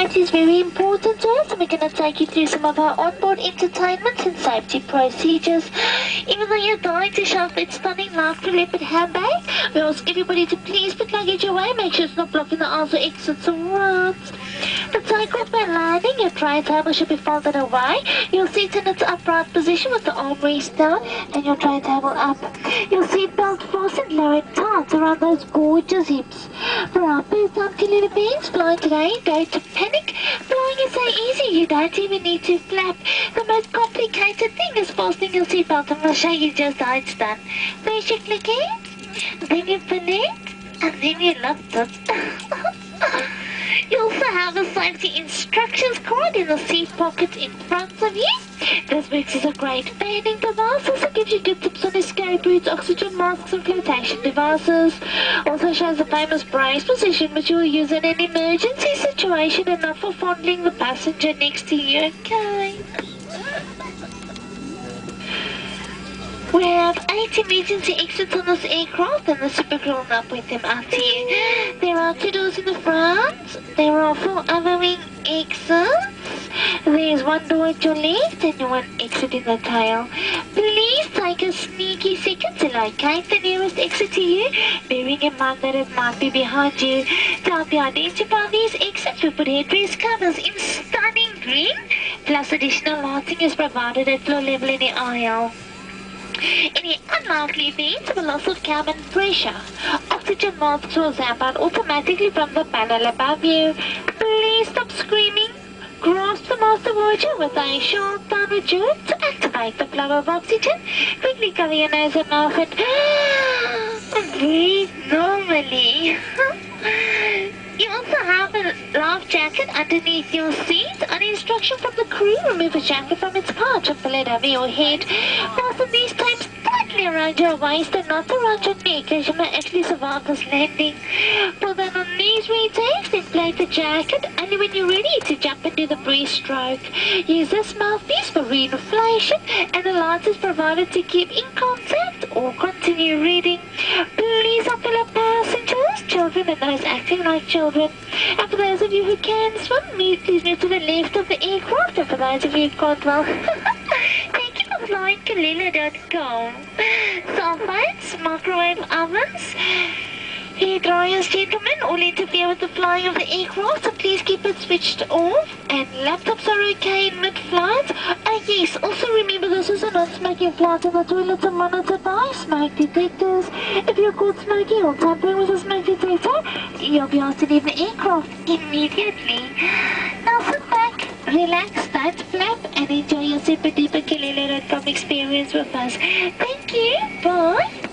safety is very important to us, and we're going to take you through some of our onboard entertainment and safety procedures. Even though you're dying to shove that stunning laughter leopard handbag, we ask everybody to please put luggage away, make sure it's not blocking the aisles or exits or routes. The takeoff and landing, your tray table should be folded away. You'll sit in its upright position with the armrest down and your tray table up. Your seat belt fastened low and tight around those gorgeous hips. For our first time Kalila beings flying today, don't panic. Flying is so easy, you don't even need to flap. The most complicated thing is fastening your seat belt, and I'll show you just how it's done. First you click it, then you pin it, and then you lift it. You also have a safety instructions card in the seat pocket in front of you. This works as a great fanning device. Also gives you good tips on escape routes, oxygen masks and flotation devices. Also shows the famous brace position which you will use in an emergency situation and not for fondling the passenger next to you, okay? We have 8 emergency exits on this aircraft, and the super crew will now point them out to you. There are 2 doors in the front. There are 4 other wing exits. There's 1 door at your left and 1 exit in the tail. Please take a sneaky second to locate the nearest exit to you, bearing in mind that it might be behind you. To help you identify these exits, we put headrest covers in stunning green, plus additional lighting is provided at floor level in the aisle. In the unlikely event of a loss of cabin pressure, oxygen masks will zap out automatically from the panel above you. Please stop screaming. Grasp the master watcher with a short downward jerk to activate the flow of oxygen. Quickly cover your nose and mouth and breathe normally. You also have a life jacket underneath your seat. On instruction from the crew, remove a jacket from its pouch and pull it over your head. Fasten these tapes tightly around your waist and not around your neck, as you may actually survive this landing. Pull down on these retakes, then inflate the jacket only when you're ready to jump into the breaststroke. Use this mouthpiece for reinflation, and the light is provided to keep in contact or continue reading. Please help fellow passengers, children and those acting like children. And for those of you who can swim, please move to the left of the aircraft, and for those of you who can't, well, thank you for flying Kalila.com. Cell phones, microwave ovens, hair dryers, gentlemen, all interfere with the flying of the aircraft, so please keep it switched off. And laptops are okay in mid-flight. Oh yes, also remember this is a non-smoking flight, and the toilets are monitored by smoke detectors. If you're caught smoking or tampering with a smoke detector, you'll be asked to leave the aircraft immediately. Now sit back, relax, don't flap, and enjoy your super duper Kalila.com experience with us. Thank you, bye.